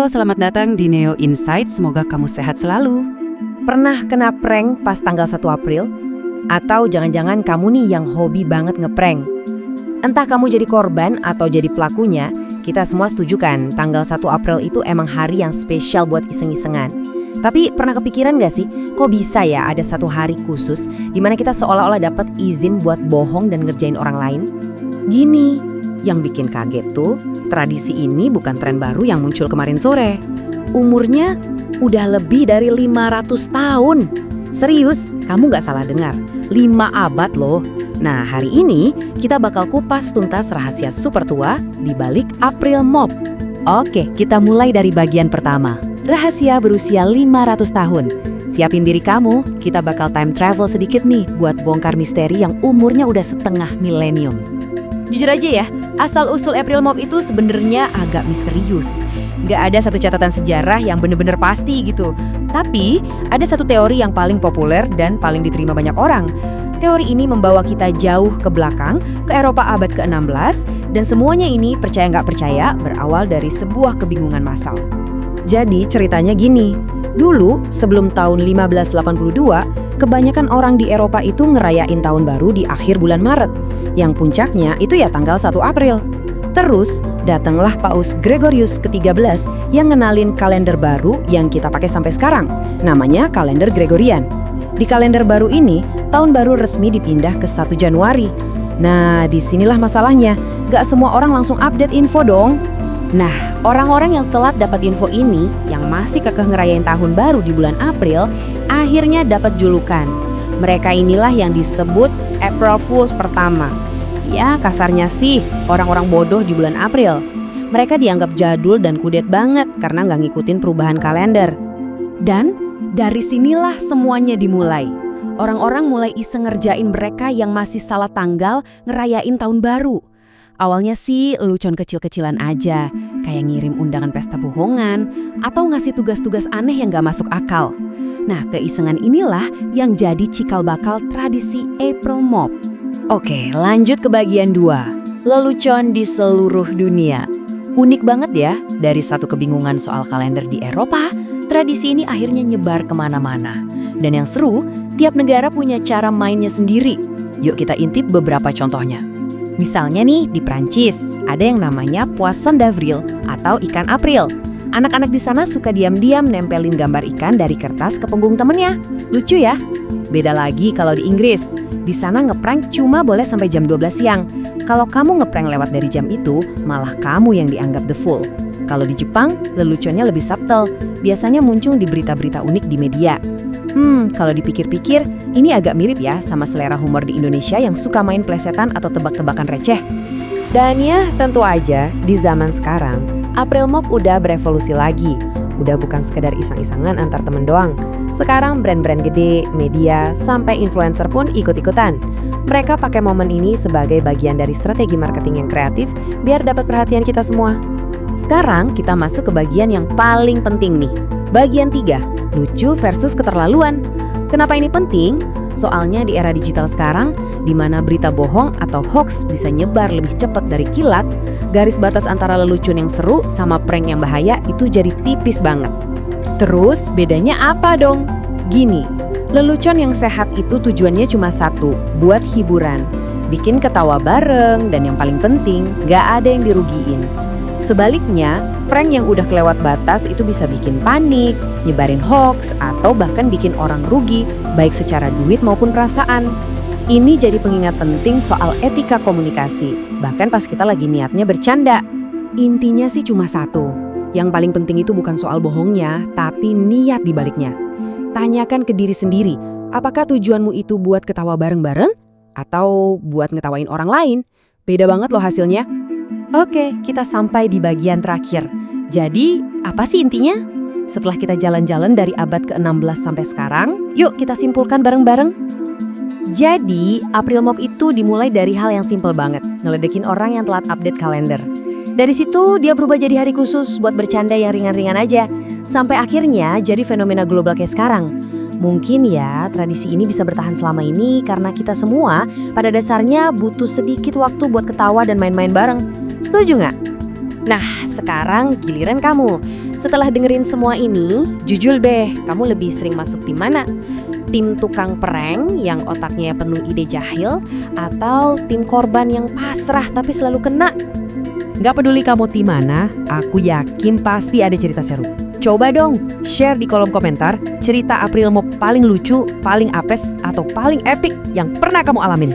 Halo, selamat datang di Neo Insight. Semoga kamu sehat selalu. Pernah kena prank pas tanggal 1 April? Atau jangan-jangan kamu nih yang hobi banget ngeprank? Entah kamu jadi korban atau jadi pelakunya, kita semua setuju kan tanggal 1 April itu emang hari yang spesial buat iseng-isengan. Tapi pernah kepikiran gak sih, kok bisa ya ada satu hari khusus di mana kita seolah-olah dapat izin buat bohong dan ngerjain orang lain? Gini, yang bikin kaget tuh, tradisi ini bukan tren baru yang muncul kemarin sore. Umurnya udah lebih dari 500 tahun. Serius, kamu gak salah dengar, 5 abad loh. Nah, hari ini kita bakal kupas tuntas rahasia super tua di balik April Mop. Oke, kita mulai dari bagian pertama. Rahasia berusia 500 tahun. Siapin diri kamu, kita bakal time travel sedikit nih buat bongkar misteri yang umurnya udah setengah milenium. Jujur aja ya, asal-usul April Mop itu sebenarnya agak misterius. Gak ada satu catatan sejarah yang bener-bener pasti gitu. Tapi ada satu teori yang paling populer dan paling diterima banyak orang. Teori ini membawa kita jauh ke belakang, ke Eropa abad ke-16, dan semuanya ini percaya nggak percaya berawal dari sebuah kebingungan massal. Jadi ceritanya gini, dulu sebelum tahun 1582, kebanyakan orang di Eropa itu ngerayain tahun baru di akhir bulan Maret. Yang puncaknya itu ya tanggal 1 April. Terus datanglah Paus Gregorius ke-13 yang ngenalin kalender baru yang kita pakai sampai sekarang. Namanya kalender Gregorian. Di kalender baru ini, tahun baru resmi dipindah ke 1 Januari. Nah, disinilah masalahnya. Gak semua orang langsung update info dong. Nah, orang-orang yang telat dapat info ini, yang masih kekeh ngerayain tahun baru di bulan April, akhirnya dapat julukan. Mereka inilah yang disebut April Fools pertama. Ya, kasarnya sih orang-orang bodoh di bulan April. Mereka dianggap jadul dan kudet banget karena nggak ngikutin perubahan kalender. Dan dari sinilah semuanya dimulai. Orang-orang mulai iseng ngerjain mereka yang masih salah tanggal ngerayain tahun baru. Awalnya sih lelucon kecil-kecilan aja, kayak ngirim undangan pesta bohongan atau ngasih tugas-tugas aneh yang gak masuk akal. Nah, keisengan inilah yang jadi cikal bakal tradisi April Mop. Oke, lanjut ke bagian 2. Lelucon di seluruh dunia. Unik banget ya, dari satu kebingungan soal kalender di Eropa, tradisi ini akhirnya nyebar kemana-mana. Dan yang seru, tiap negara punya cara mainnya sendiri. Yuk kita intip beberapa contohnya. Misalnya nih, di Prancis, ada yang namanya Poisson d'Avril atau ikan April. Anak-anak di sana suka diam-diam nempelin gambar ikan dari kertas ke punggung temennya. Lucu ya? Beda lagi kalau di Inggris. Di sana ngeprank cuma boleh sampai jam 12 siang. Kalau kamu ngeprank lewat dari jam itu, malah kamu yang dianggap the fool. Kalau di Jepang, leluconnya lebih subtle. Biasanya muncul di berita-berita unik di media. Kalau dipikir-pikir, ini agak mirip ya sama selera humor di Indonesia yang suka main plesetan atau tebak-tebakan receh. Dan ya, tentu aja, di zaman sekarang, April Mop udah berevolusi lagi. Udah bukan sekedar iseng-isengan antar temen doang. Sekarang brand-brand gede, media, sampai influencer pun ikut-ikutan. Mereka pakai momen ini sebagai bagian dari strategi marketing yang kreatif biar dapat perhatian kita semua. Sekarang kita masuk ke bagian yang paling penting nih. Bagian 3, lucu versus keterlaluan. Kenapa ini penting? Soalnya di era digital sekarang, di mana berita bohong atau hoax bisa nyebar lebih cepat dari kilat, garis batas antara lelucon yang seru sama prank yang bahaya itu jadi tipis banget. Terus bedanya apa dong? Gini, lelucon yang sehat itu tujuannya cuma satu, buat hiburan. Bikin ketawa bareng dan yang paling penting, gak ada yang dirugiin. Sebaliknya, prank yang udah kelewat batas itu bisa bikin panik, nyebarin hoax, atau bahkan bikin orang rugi, baik secara duit maupun perasaan. Ini jadi pengingat penting soal etika komunikasi, bahkan pas kita lagi niatnya bercanda. Intinya sih cuma satu, yang paling penting itu bukan soal bohongnya, tapi niat di baliknya. Tanyakan ke diri sendiri, apakah tujuanmu itu buat ketawa bareng-bareng, atau buat ngetawain orang lain? Beda banget loh hasilnya. Oke, kita sampai di bagian terakhir. Jadi, apa sih intinya? Setelah kita jalan-jalan dari abad ke-16 sampai sekarang, yuk kita simpulkan bareng-bareng. Jadi, April Mop itu dimulai dari hal yang simpel banget, ngeledekin orang yang telat update kalender. Dari situ, dia berubah jadi hari khusus buat bercanda yang ringan-ringan aja. Sampai akhirnya jadi fenomena global kayak sekarang. Mungkin ya, tradisi ini bisa bertahan selama ini karena kita semua pada dasarnya butuh sedikit waktu buat ketawa dan main-main bareng. Setuju nggak? Nah, sekarang giliran kamu. Setelah dengerin semua ini, jujur deh, kamu lebih sering masuk tim mana? Tim tukang prank yang otaknya penuh ide jahil, atau tim korban yang pasrah tapi selalu kena? Nggak peduli kamu tim mana, aku yakin pasti ada cerita seru. Coba dong, share di kolom komentar cerita Aprilmu paling lucu, paling apes, atau paling epic yang pernah kamu alamin.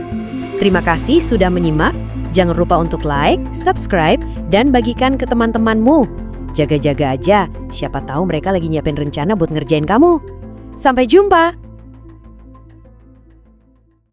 Terima kasih sudah menyimak. Jangan lupa untuk like, subscribe, dan bagikan ke teman-temanmu. Jaga-jaga aja, siapa tahu mereka lagi nyiapin rencana buat ngerjain kamu. Sampai jumpa!